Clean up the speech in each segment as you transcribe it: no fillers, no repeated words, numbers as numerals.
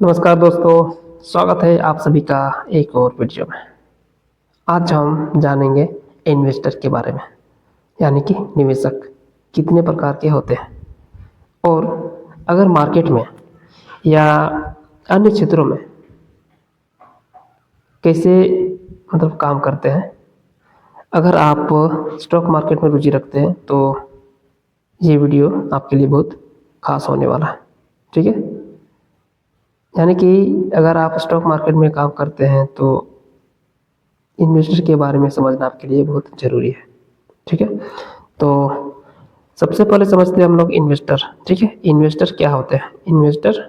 नमस्कार दोस्तों, स्वागत है आप सभी का एक और वीडियो में। आज हम जानेंगे इन्वेस्टर के बारे में, यानी कि निवेशक कितने प्रकार के होते हैं और अगर मार्केट में या अन्य क्षेत्रों में कैसे काम करते हैं। अगर आप स्टॉक मार्केट में रुचि रखते हैं तो ये वीडियो आपके लिए बहुत खास होने वाला है। ठीक है, यानी कि अगर आप स्टॉक मार्केट में काम करते हैं तो इन्वेस्टर के बारे में समझना आपके लिए बहुत ज़रूरी है। ठीक है, तो सबसे पहले समझते हैं हम लोग इन्वेस्टर। ठीक है, इन्वेस्टर क्या होते हैं? इन्वेस्टर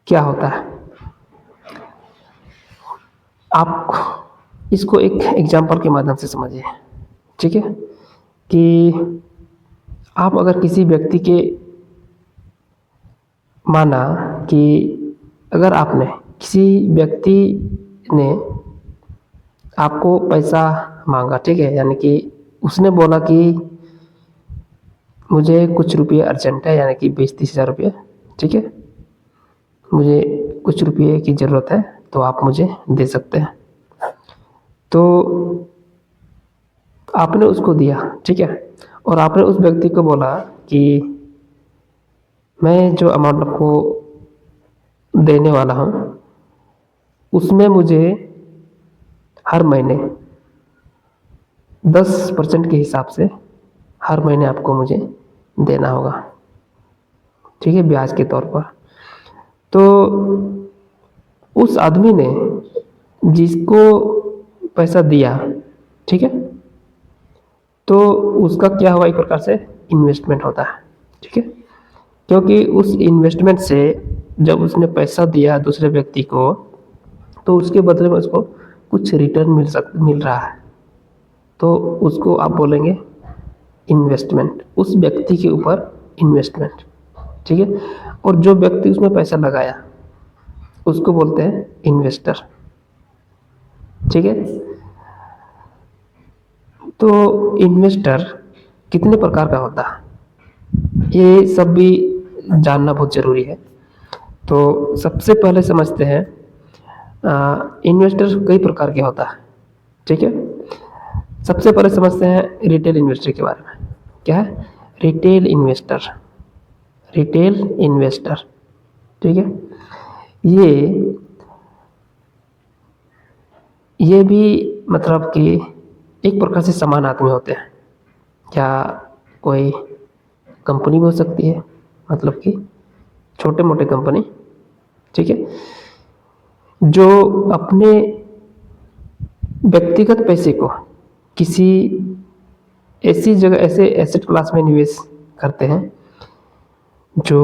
क्या होता है, आप इसको एक एग्जांपल के माध्यम से समझिए। ठीक है, कि आप अगर किसी व्यक्ति के माना कि अगर आपने किसी व्यक्ति ने आपको पैसा मांगा, ठीक है, यानी कि उसने बोला कि मुझे कुछ रुपये अर्जेंट है, यानी कि 20-30 हज़ार रुपये। ठीक है, मुझे कुछ रुपये की ज़रूरत है तो आप मुझे दे सकते हैं। तो आपने उसको दिया, ठीक है, और आपने उस व्यक्ति को बोला कि मैं जो अमाउंट आपको देने वाला हूँ उसमें मुझे हर महीने 10% के हिसाब से हर महीने आपको मुझे देना होगा। ठीक है, ब्याज के तौर पर। तो उस आदमी ने जिसको पैसा दिया, ठीक है, तो उसका क्या हुआ, एक प्रकार से इन्वेस्टमेंट होता है। ठीक है, क्योंकि उस इन्वेस्टमेंट से जब उसने पैसा दिया दूसरे व्यक्ति को तो उसके बदले में उसको कुछ रिटर्न मिल रहा है, तो उसको आप बोलेंगे इन्वेस्टमेंट, उस व्यक्ति के ऊपर इन्वेस्टमेंट। ठीक है, और जो व्यक्ति उसमें पैसा लगाया उसको बोलते हैं इन्वेस्टर। ठीक है, तो इन्वेस्टर कितने प्रकार का होता है ये सब भी जानना बहुत ज़रूरी है। तो सबसे पहले समझते हैं इन्वेस्टर कई प्रकार के होता है। ठीक है, सबसे पहले समझते हैं रिटेल इन्वेस्टर के बारे में। क्या है? Retail investor. रिटेल इन्वेस्टर, ठीक है, ये भी कि एक प्रकार से समान आदमी होते हैं, या कोई कंपनी भी हो सकती है, कि छोटे मोटे कंपनी। ठीक है, जो अपने व्यक्तिगत पैसे को किसी ऐसी जगह, ऐसे एसेट क्लास में निवेश करते हैं जो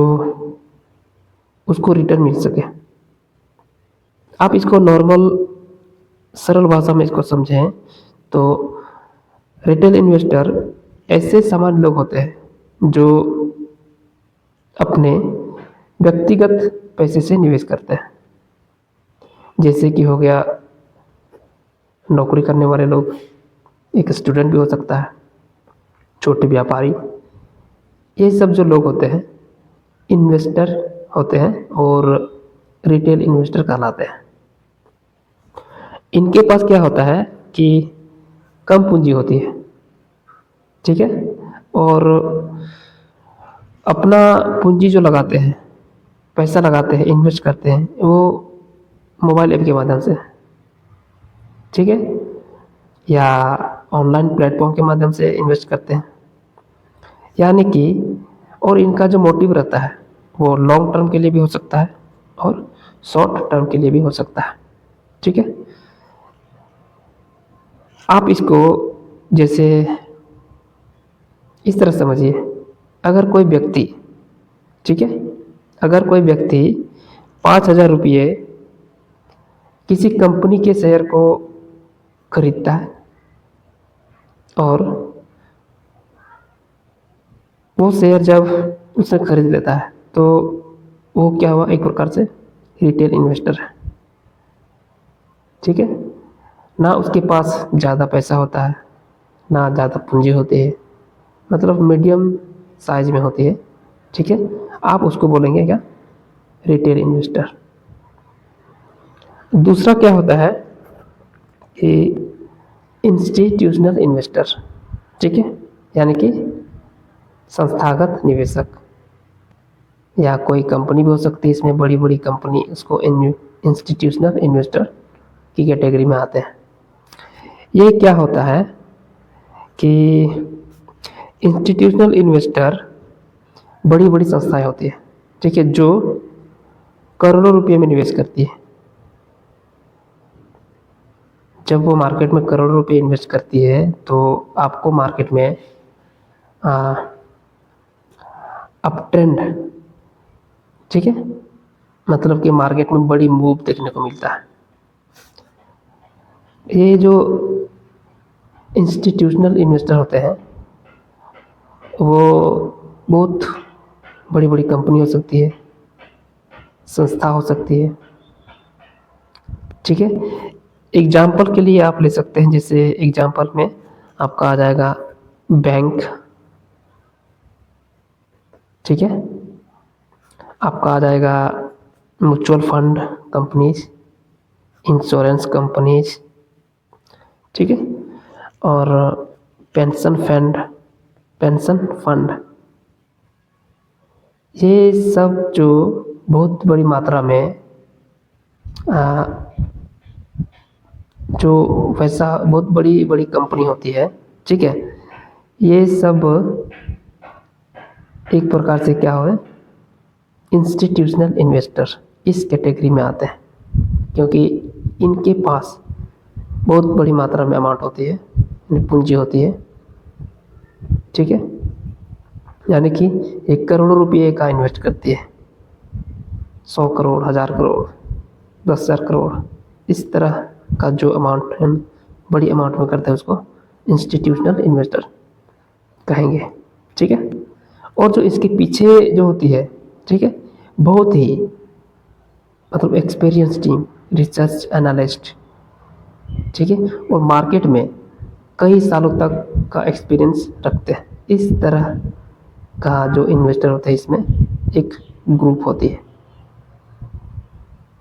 उसको रिटर्न मिल सके। आप इसको नॉर्मल सरल भाषा में इसको समझें तो रिटेल इन्वेस्टर ऐसे सामान्य लोग होते हैं जो अपने व्यक्तिगत पैसे से निवेश करते हैं। जैसे कि हो गया नौकरी करने वाले लोग, एक स्टूडेंट भी हो सकता है, छोटे व्यापारी, ये सब जो लोग होते हैं इन्वेस्टर होते हैं और रिटेल इन्वेस्टर कहलाते हैं। इनके पास क्या होता है कि कम पूंजी होती है। ठीक है, और अपना पूंजी जो लगाते हैं, पैसा लगाते हैं, इन्वेस्ट करते हैं, वो मोबाइल ऐप के माध्यम से, ठीक है, या ऑनलाइन प्लेटफॉर्म के माध्यम से इन्वेस्ट करते हैं। यानी कि और इनका जो मोटिव रहता है वो लॉन्ग टर्म के लिए भी हो सकता है और शॉर्ट टर्म के लिए भी हो सकता है। ठीक है, आप इसको जैसे इस तरह समझिए, अगर कोई व्यक्ति, ठीक है, अगर कोई व्यक्ति 5,000 रुपये किसी कंपनी के शेयर को खरीदता है और वो शेयर जब उसने खरीद लेता है तो वो क्या हुआ, एक प्रकार से रिटेल इन्वेस्टर है। ठीक है, ना उसके पास ज़्यादा पैसा होता है, ना ज़्यादा पूंजी होती है, मीडियम साइज में होती है। ठीक है, आप उसको बोलेंगे क्या, रिटेल इन्वेस्टर। दूसरा क्या होता है कि इंस्टीट्यूशनल इन्वेस्टर, ठीक है, यानी कि संस्थागत निवेशक, या कोई कंपनी भी हो सकती है इसमें, बड़ी बड़ी कंपनी, उसको इंस्टीट्यूशनल इन्वेस्टर की कैटेगरी में आते हैं। ये क्या होता है कि इंस्टीट्यूशनल इन्वेस्टर बड़ी बड़ी संस्थाएं होती है, ठीक है, जो करोड़ों रुपये में निवेश करती है। जब वो मार्केट में करोड़ों रुपये इन्वेस्ट करती है तो आपको मार्केट में अप ट्रेंड, ठीक है, मतलब कि मार्केट में बड़ी मूव देखने को मिलता है। ये जो इंस्टीट्यूशनल इन्वेस्टर होते हैं वो बहुत बड़ी बड़ी कंपनी हो सकती है, संस्था हो सकती है, ठीक है। एग्जाम्पल के लिए आप ले सकते हैं, जैसे एग्जाम्पल में आपका आ जाएगा बैंक, ठीक है, आपका आ जाएगा mutual fund companies, insurance companies, ठीक है, और पेंशन फंड, ये सब जो बहुत बड़ी मात्रा में जो वैसा बहुत बड़ी बड़ी कंपनी होती है, ठीक है, ये सब एक प्रकार से क्या हो, इंस्टीट्यूशनल इन्वेस्टर इस कैटेगरी में आते हैं, क्योंकि इनके पास बहुत बड़ी मात्रा में अमाउंट होती है, पूंजी होती है, ठीक है, यानी कि 1 करोड़ रुपये का इन्वेस्ट करती है, 100 करोड़, 1000 करोड़, 10,000 करोड़, इस तरह का जो अमाउंट है, बड़ी अमाउंट में करते हैं, उसको इंस्टीट्यूशनल इन्वेस्टर कहेंगे, ठीक है। और जो इसके पीछे जो होती है, ठीक है, बहुत ही मतलब एक्सपीरियंस टीम, रिसर्च एनालिस्ट, ठीक है, और मार्केट में कई सालों तक का एक्सपीरियंस रखते हैं, इस तरह का जो इन्वेस्टर होता है इसमें एक ग्रुप होती है,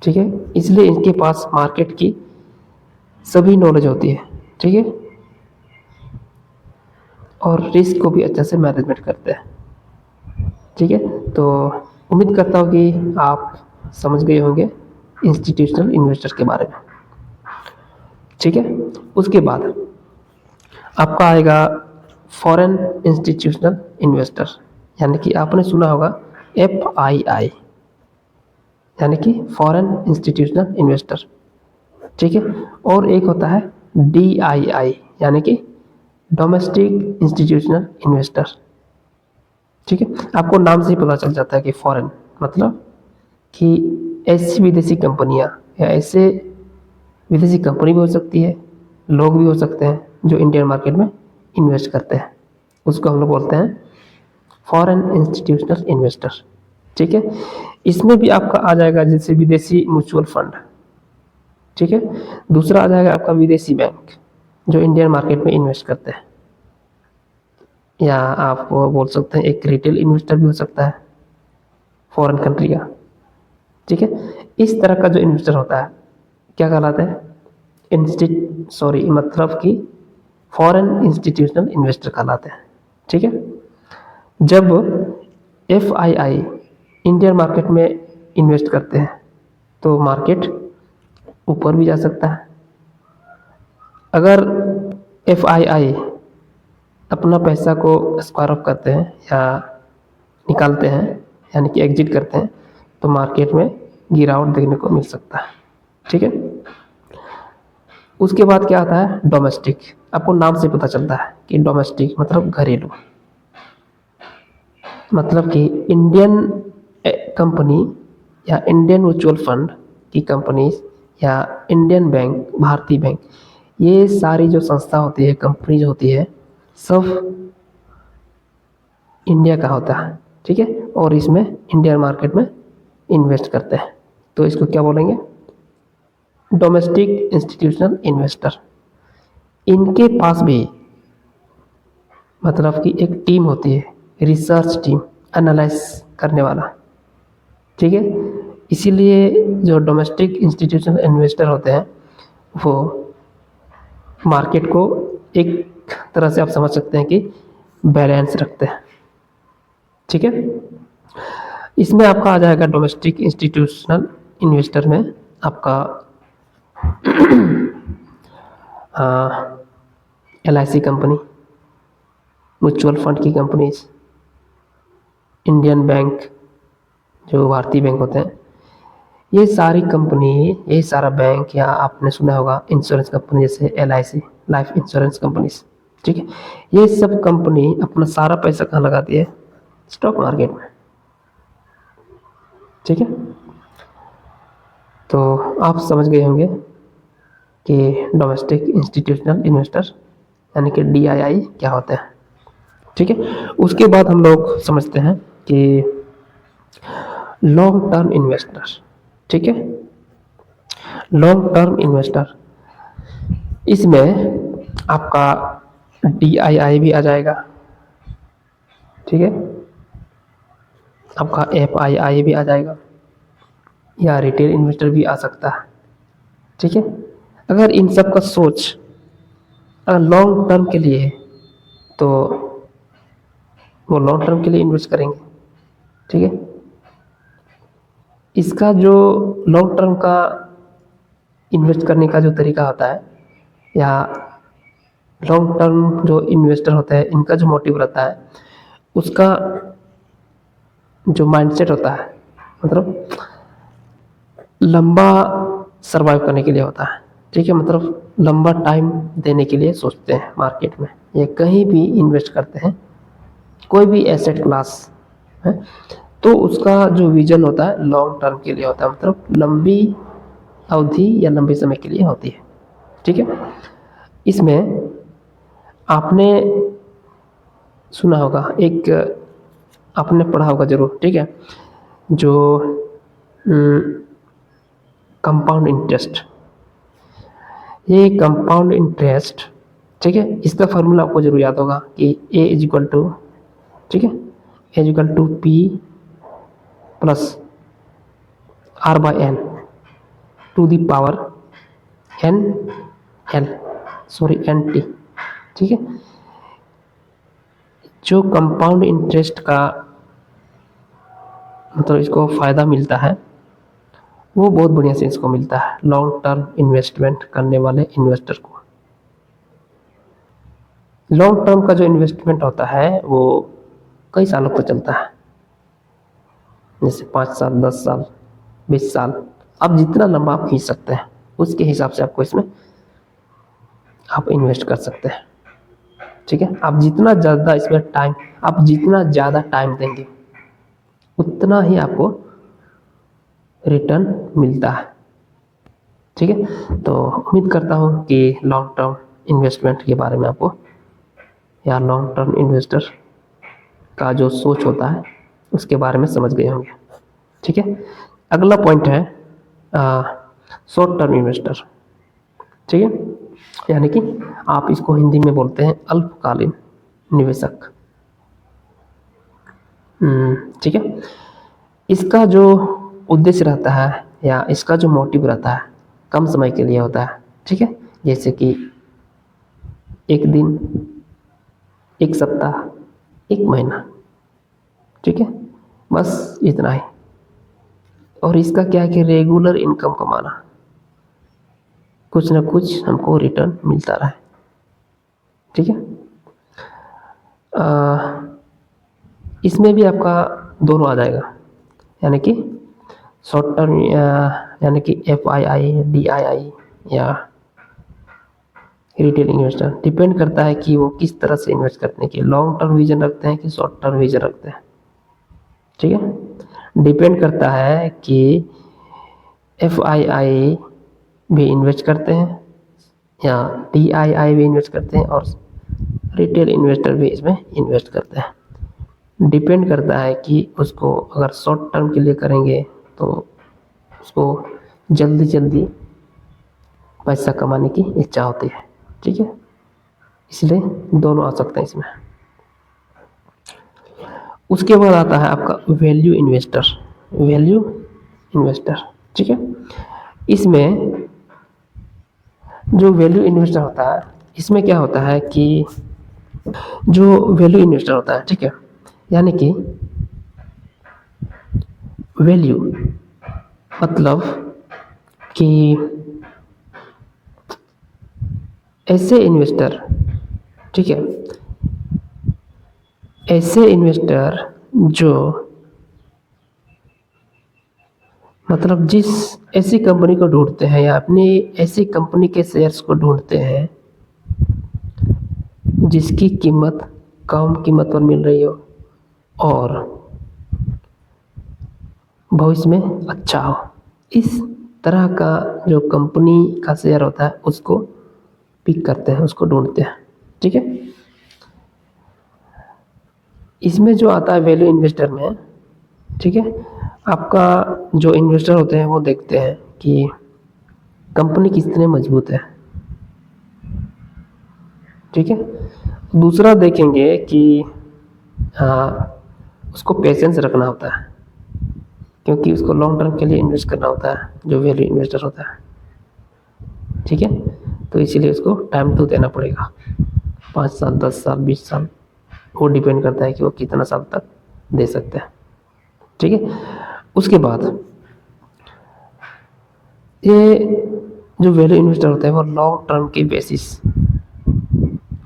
ठीक है। इसलिए इनके पास मार्केट की सभी नॉलेज होती है, ठीक है, और रिस्क को भी अच्छे से मैनेजमेंट करते हैं, ठीक है। तो उम्मीद करता हूँ कि आप समझ गए होंगे इंस्टीट्यूशनल इन्वेस्टर के बारे में, ठीक है। उसके बाद आपका आएगा फॉरेन इंस्टीट्यूशनल इन्वेस्टर, यानी कि आपने सुना होगा FII, यानी कि फॉरेन इंस्टीट्यूशनल इन्वेस्टर, ठीक है। और एक होता है DII, यानी कि डोमेस्टिक इंस्टीट्यूशनल इन्वेस्टर, ठीक है। आपको नाम से ही पता चल जाता है कि फॉरेन मतलब कि ऐसी विदेशी कंपनियां, या ऐसे विदेशी कंपनी भी हो सकती है, लोग भी हो सकते हैं जो इंडियन मार्केट में इन्वेस्ट करते हैं, उसको हम लोग बोलते हैं फॉरेन इंस्टीट्यूशनल इन्वेस्टर, ठीक है। इसमें भी आपका आ जाएगा जैसे विदेशी म्यूचुअल फंड, ठीक है। दूसरा आ जाएगा आपका विदेशी बैंक जो इंडियन मार्केट में इन्वेस्ट करते हैं, या आप बोल सकते हैं एक रिटेल इन्वेस्टर भी हो सकता है फॉरेन कंट्री का, ठीक है। इस तरह का जो इन्वेस्टर होता है क्या कहलाता है, मतलब कि फॉरेन इंस्टीट्यूशनल इन्वेस्टर कहलाते हैं, ठीक है। जब FII इंडियन मार्केट में इन्वेस्ट करते हैं तो मार्केट ऊपर भी जा सकता है। अगर FII अपना पैसा को स्क्वायर ऑफ करते हैं या निकालते हैं, यानी कि एग्जिट करते हैं, तो मार्केट में गिरावट देखने को मिल सकता है, ठीक है। उसके बाद क्या आता है डोमेस्टिक, आपको नाम से पता चलता है कि डोमेस्टिक मतलब घरेलू, मतलब कि इंडियन कंपनी या इंडियन म्यूचुअल फंड की कंपनीज या इंडियन बैंक, भारतीय बैंक, ये सारी जो संस्था होती है, कंपनी जो होती है, सब इंडिया का होता है, ठीक है, और इसमें इंडियन मार्केट में इन्वेस्ट करते हैं, तो इसको क्या बोलेंगे, डोमेस्टिक इंस्टीट्यूशनल इन्वेस्टर। इनके पास भी मतलब कि एक टीम होती है, रिसर्च टीम, एनालाइज करने वाला, ठीक है। इसीलिए जो डोमेस्टिक इंस्टीट्यूशनल इन्वेस्टर होते हैं वो मार्केट को एक तरह से आप समझ सकते हैं कि बैलेंस रखते हैं। ठीक है, इसमें आपका आ जाएगा डोमेस्टिक इंस्टीट्यूशनल इन्वेस्टर में आपका LIC कंपनी, म्यूचुअल फंड की कंपनीज, इंडियन बैंक जो भारतीय बैंक होते हैं, ये सारी कंपनी, ये सारा बैंक, या आपने सुना होगा इंश्योरेंस कंपनी जैसे LIC लाइफ इंश्योरेंस कंपनीज। ठीक है, ये सब कंपनी अपना सारा पैसा कहाँ लगाती है? स्टॉक मार्केट में। ठीक है, तो आप समझ गए होंगे कि डोमेस्टिक इंस्टीट्यूशनल इन्वेस्टर यानी कि DII क्या होता है। ठीक है, उसके बाद हम लोग समझते हैं कि लॉन्ग टर्म इन्वेस्टर। ठीक है, लॉन्ग टर्म इन्वेस्टर, इसमें आपका DII भी आ जाएगा। ठीक है, आपका FII भी आ जाएगा, या रिटेल इन्वेस्टर भी आ सकता है। ठीक है, अगर इन सब का सोच अगर लॉन्ग टर्म के लिए है तो वो लॉन्ग टर्म के लिए इन्वेस्ट करेंगे। ठीक है, इसका जो लॉन्ग टर्म का इन्वेस्ट करने का जो तरीका होता है, या लॉन्ग टर्म जो इन्वेस्टर होता है इनका जो मोटिव रहता है, उसका जो माइंडसेट होता है मतलब लंबा सर्वाइव करने के लिए होता है। ठीक है, मतलब लंबा टाइम देने के लिए सोचते हैं मार्केट में, या कहीं भी इन्वेस्ट करते हैं, कोई भी एसेट क्लास है तो उसका जो विजन होता है लॉन्ग टर्म के लिए होता है, मतलब लंबी अवधि या लंबे समय के लिए होती है। ठीक है, इसमें आपने सुना होगा, एक आपने पढ़ा होगा जरूर। ठीक है, जो कंपाउंड इंटरेस्ट, ये कंपाउंड इंटरेस्ट, ठीक है, इसका फार्मूला आपको जरूर याद होगा कि A इज इक्वल टू, ठीक है, A is equal to P plus R/N to the power NT। ठीक है, जो कंपाउंड इंटरेस्ट का मतलब इसको फ़ायदा मिलता है वो बहुत बढ़िया से इसको मिलता है लॉन्ग टर्म इन्वेस्टमेंट करने वाले इन्वेस्टर को। लॉन्ग टर्म का जो इन्वेस्टमेंट होता है वो कई सालों तक चलता है, जैसे 5 साल, 10 साल, 20 साल, आप जितना लंबा आप खींच सकते हैं उसके हिसाब से आपको इसमें आप इन्वेस्ट कर सकते हैं। ठीक है, आप जितना ज़्यादा इसमें टाइम, आप जितना ज़्यादा टाइम देंगे उतना ही आपको रिटर्न मिलता है। ठीक है, तो उम्मीद करता हूँ कि लॉन्ग टर्म इन्वेस्टमेंट के बारे में आपको, या लॉन्ग टर्म इन्वेस्टर का जो सोच होता है उसके बारे में समझ गए होंगे। ठीक है, अगला पॉइंट है शॉर्ट टर्म इन्वेस्टर। ठीक है, यानी कि आप इसको हिंदी में बोलते हैं अल्पकालीन निवेशक। ठीक है, इसका जो उद्देश्य रहता है या इसका जो मोटिव रहता है कम समय के लिए होता है। ठीक है, जैसे कि एक दिन, एक सप्ताह, एक महीना। ठीक है, बस इतना ही। और इसका क्या है कि रेगुलर इनकम कमाना, कुछ ना कुछ हमको रिटर्न मिलता रहे। ठीक है, इसमें भी आपका दोनों आ जाएगा, यानी कि शॉर्ट टर्म यानी कि FII, DII या रिटेल इन्वेस्टर। डिपेंड करता है कि वो किस तरह से इन्वेस्ट करते हैं, कि लॉन्ग टर्म विजन रखते हैं कि शॉर्ट टर्म विजन रखते हैं। ठीक है, डिपेंड करता है कि FII भी इन्वेस्ट करते हैं या DII भी इन्वेस्ट करते हैं और रिटेल इन्वेस्टर भी इसमें इन्वेस्ट करते हैं। डिपेंड करता है कि उसको अगर शॉर्ट टर्म के लिए करेंगे तो उसको जल्दी जल्दी पैसा कमाने की इच्छा होती है। ठीक है, इसलिए दोनों आ सकते हैं इसमें। उसके बाद आता है आपका वैल्यू इन्वेस्टर। Value investor. ठीक है, इसमें जो वैल्यू इन्वेस्टर होता है, इसमें क्या होता है कि जो वैल्यू इन्वेस्टर होता है, ठीक है, यानी कि वैल्यू मतलब कि ऐसे इन्वेस्टर, ठीक है, ऐसे इन्वेस्टर जो मतलब जिस ऐसी कंपनी को ढूंढते हैं या अपनी ऐसी कंपनी के शेयर्स को ढूंढते हैं जिसकी कीमत कम कीमत पर मिल रही हो और भविष्य में अच्छा हो, इस तरह का जो कंपनी का शेयर होता है उसको पिक करते हैं, उसको ढूंढते हैं। ठीक है, इसमें जो आता है वैल्यू इन्वेस्टर में, ठीक है, आपका जो इन्वेस्टर होते हैं वो देखते हैं कि कंपनी कितने मजबूत है। ठीक है, दूसरा देखेंगे कि उसको पेशेंस रखना होता है, क्योंकि उसको लॉन्ग टर्म के लिए इन्वेस्ट करना होता है जो वैल्यू इन्वेस्टर होता है। ठीक है, तो इसीलिए उसको टाइम तो देना पड़ेगा, 5 साल 10 साल 20 साल, वो डिपेंड करता है कि वो कितना साल तक दे सकते हैं। ठीक है, उसके बाद ये जो वैल्यू इन्वेस्टर होता है वो लॉन्ग टर्म की बेसिस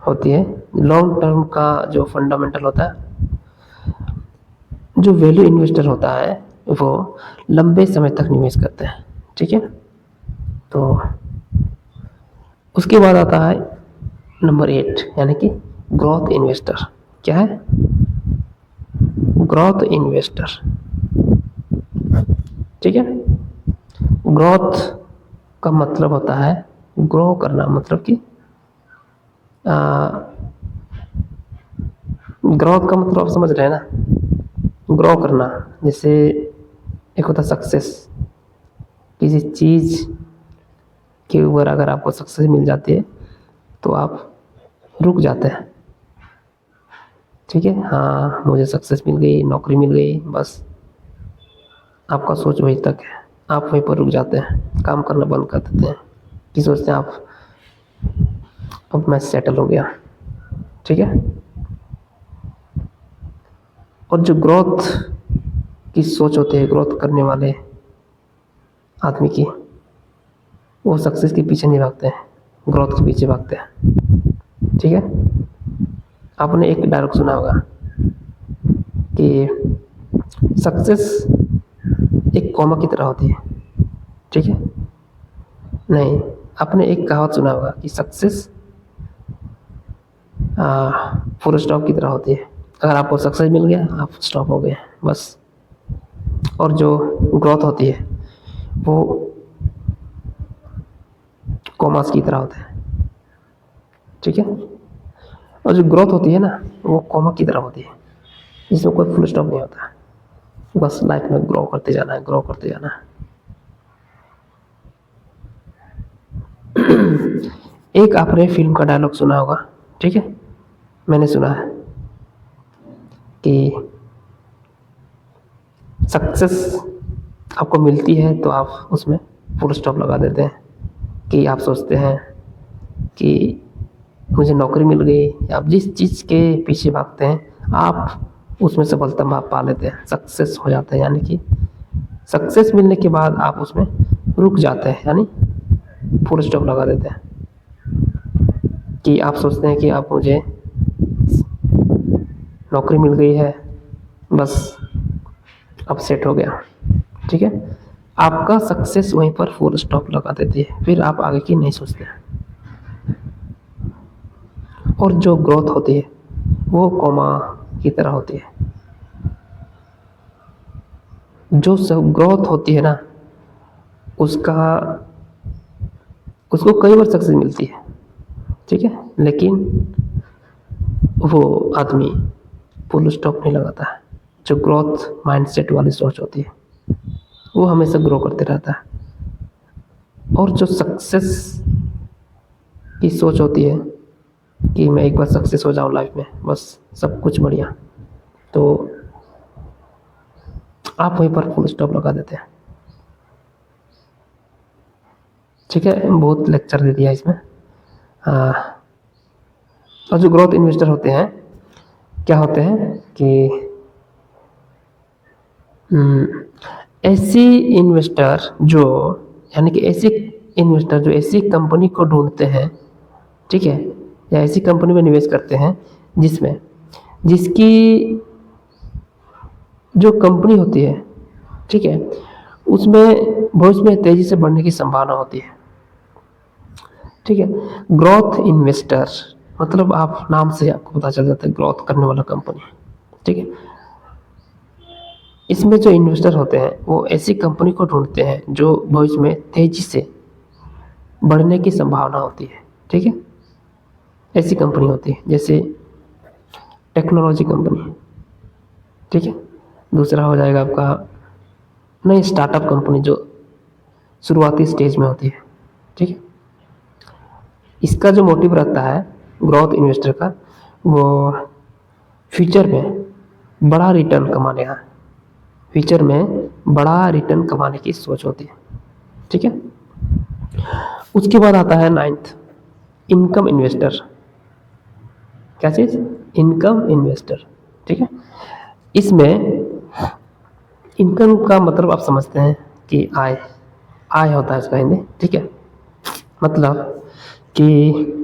होती है। लॉन्ग टर्म का जो फंडामेंटल होता है, जो वैल्यू इन्वेस्टर होता है वो लंबे समय तक निवेश करते हैं। ठीक है, तो उसके बाद आता है नंबर 8 यानी कि ग्रोथ इन्वेस्टर। क्या है? Growth investor. ठीक है, ग्रोथ का मतलब होता है ग्रो करना, मतलब कि ग्रोथ का मतलब आप समझ रहे हैं ना, ग्रो करना। जैसे एक होता है सक्सेस, किसी चीज़ के ऊपर अगर आपको सक्सेस मिल जाती है तो आप रुक जाते हैं। ठीक है, हाँ मुझे सक्सेस मिल गई, नौकरी मिल गई, बस आपका सोच वहीं तक है, आप वहीं पर रुक जाते हैं, काम करना बंद कर देते हैं कि सोचते हैं आप अब मैं सेटल हो गया। ठीक है, और जो ग्रोथ की सोच होती है, ग्रोथ करने वाले आदमी की, वो सक्सेस के पीछे नहीं भागते हैं, ग्रोथ के पीछे भागते हैं। ठीक है, आपने एक डायलॉग सुना होगा कि सक्सेस एक कॉमा की तरह होती है। ठीक है, नहीं, आपने एक कहावत सुना होगा कि सक्सेस फुल स्टॉप की तरह होती है। अगर आपको सक्सेस मिल गया आप स्टॉप हो गए बस। और जो ग्रोथ होती है वो कॉमास की तरह होता है। ठीक है, और जो ग्रोथ होती है ना वो कॉमा की तरह होती है, जिसमें कोई फुल स्टॉप नहीं होता, बस लाइफ में ग्रो करते जाना है, ग्रो करते जाना है। एक आपने फिल्म का डायलॉग सुना होगा, ठीक है, मैंने सुना है कि सक्सेस आपको मिलती है तो आप उसमें फुल स्टॉप लगा देते हैं, कि आप सोचते हैं कि मुझे नौकरी मिल गई, आप जिस चीज़ के पीछे भागते हैं आप उसमें सफलता पा लेते हैं, सक्सेस हो जाता है। यानी कि सक्सेस मिलने के बाद आप उसमें रुक जाते हैं, यानी फुल स्टॉप लगा देते हैं, कि आप सोचते हैं कि आप मुझे नौकरी मिल गई है, बस अब सेट हो गया। ठीक है, आपका सक्सेस वहीं पर फुल स्टॉप लगा देती है, फिर आप आगे की नहीं सोचते हैं। और जो ग्रोथ होती है वो कॉमा की तरह होती है। जो सब ग्रोथ होती है ना उसका उसको कई बार सक्सेस मिलती है। ठीक है, लेकिन वो आदमी फुल स्टॉप नहीं लगाता है। जो ग्रोथ माइंडसेट वाली सोच होती है वो हमेशा ग्रो करते रहता है। और जो सक्सेस की सोच होती है कि मैं एक बार सक्सेस हो जाऊँ लाइफ में, बस सब कुछ बढ़िया, तो आप वहीं पर फुल स्टॉप लगा देते हैं। ठीक है, बहुत लेक्चर दे दिया इसमें। और जो ग्रोथ इन्वेस्टर होते हैं क्या होते हैं कि ऐसी इन्वेस्टर जो, यानी कि ऐसे इन्वेस्टर जो ऐसी कंपनी को ढूंढते हैं, ठीक है, या ऐसी कंपनी में निवेश करते हैं जिसकी जो कंपनी होती है, ठीक है, उसमें भविष्य में तेजी से बढ़ने की संभावना होती है। ठीक है, ग्रोथ इन्वेस्टर मतलब आप नाम से आपको पता चल जाता है ग्रोथ करने वाला कंपनी। ठीक है, इसमें जो इन्वेस्टर होते हैं वो ऐसी कंपनी को ढूंढते हैं जो भविष्य में तेजी से बढ़ने की संभावना होती है। ठीक है, ऐसी कंपनी होती है जैसे टेक्नोलॉजी कंपनी। ठीक है, दूसरा हो जाएगा आपका नई स्टार्टअप कंपनी जो शुरुआती स्टेज में होती है। ठीक है, इसका जो मोटिव रहता है ग्रोथ इन्वेस्टर का, वो फ्यूचर में बड़ा रिटर्न कमाने का, फ्यूचर में बड़ा रिटर्न कमाने की सोच होती है। ठीक है, उसके बाद आता है 9th इनकम इन्वेस्टर। क्या चीज़? Income investor. ठीक है, इसमें इनकम का मतलब आप समझते हैं कि आय, आय होता है इसका हिंदी। ठीक है, मतलब कि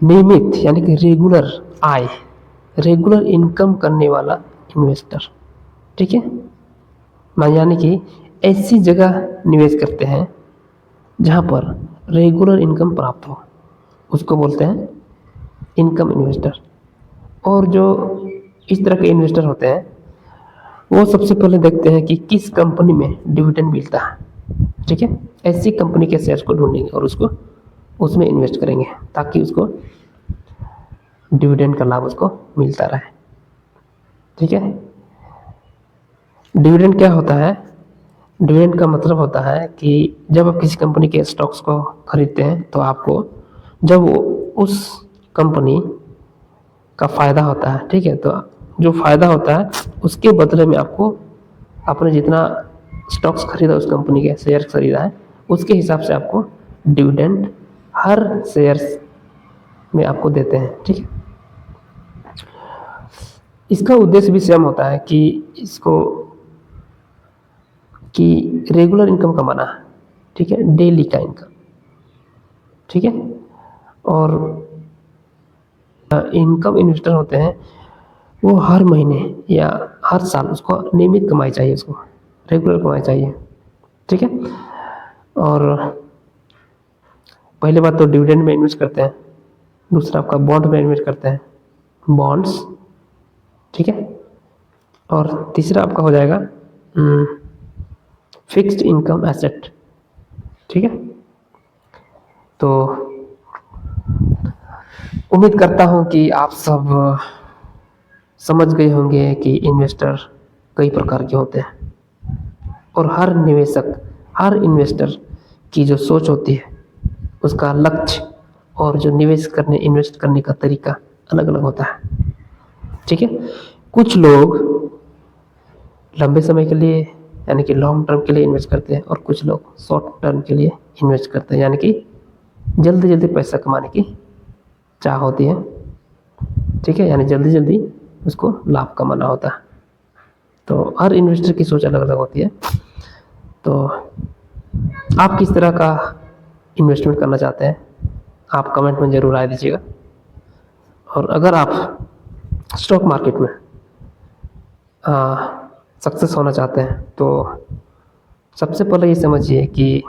नियमित यानी कि रेगुलर आय, रेगुलर इनकम करने वाला इन्वेस्टर। ठीक है, यानी कि ऐसी जगह निवेश करते हैं जहां पर रेगुलर इनकम प्राप्त हो, उसको बोलते हैं इनकम इन्वेस्टर। और जो इस तरह के इन्वेस्टर होते हैं वो सबसे पहले देखते हैं कि किस कंपनी में डिविडेंड मिलता है। ठीक है, ऐसी कंपनी के शेयर्स को ढूंढेंगे और उसको उसमें इन्वेस्ट करेंगे ताकि उसको डिविडेंड का लाभ उसको मिलता रहे। ठीक है, डिविडेंड क्या होता है? डिविडेंड का मतलब होता है कि जब आप किसी कंपनी के स्टॉक्स को खरीदते हैं तो आपको जब उस कंपनी का फ़ायदा होता है, ठीक है, तो जो फ़ायदा होता है उसके बदले में आपको आपने जितना स्टॉक्स खरीदा, उस कंपनी के शेयर खरीदा है, उसके हिसाब से आपको डिविडेंड हर शेयर्स में आपको देते हैं। ठीक है, इसका उद्देश्य भी सेम होता है कि इसको कि रेगुलर इनकम कमाना है। ठीक है, डेली का इनकम। ठीक है, और इनकम इन्वेस्टर होते हैं वो हर महीने या हर साल उसको नियमित कमाई चाहिए, उसको रेगुलर कमाई चाहिए। ठीक है, और पहले बात तो डिविडेंड में इन्वेस्ट करते हैं, दूसरा आपका बॉन्ड में इन्वेस्ट करते हैं, बॉन्ड्स। ठीक है, और तीसरा आपका हो जाएगा फिक्स्ड इनकम एसेट। ठीक है, तो उम्मीद करता हूँ कि आप सब समझ गए होंगे कि इन्वेस्टर कई प्रकार के होते हैं और हर निवेशक, हर इन्वेस्टर की जो सोच होती है, उसका लक्ष्य और जो इन्वेस्ट करने का तरीका अलग अलग होता है। ठीक है, कुछ लोग लंबे समय के लिए यानी कि लॉन्ग टर्म के लिए इन्वेस्ट करते हैं और कुछ लोग शॉर्ट टर्म के लिए इन्वेस्ट करते हैं, यानी कि जल्दी जल्दी पैसा कमाने की चाह होती है। ठीक है, यानी जल्दी जल्दी उसको लाभ कमाना होता है। तो हर इन्वेस्टर की सोच अलग अलग होती है। तो आप किस तरह का इन्वेस्टमेंट करना चाहते हैं आप कमेंट में ज़रूर राय दीजिएगा। और अगर आप स्टॉक मार्केट में सक्सेस होना चाहते हैं तो सबसे पहले ये समझिए कि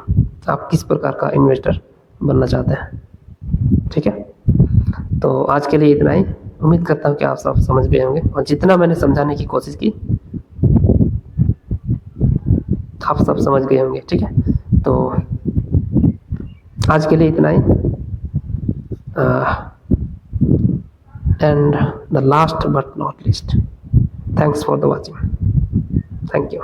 आप किस प्रकार का इन्वेस्टर बनना चाहते हैं। ठीक है, तो आज के लिए इतना ही। उम्मीद करता हूँ कि आप सब समझ गए होंगे और जितना मैंने समझाने की कोशिश की आप सब समझ गए होंगे। ठीक है, तो आज के लिए इतना ही। And the last but not least, thanks for the watching. Thank you.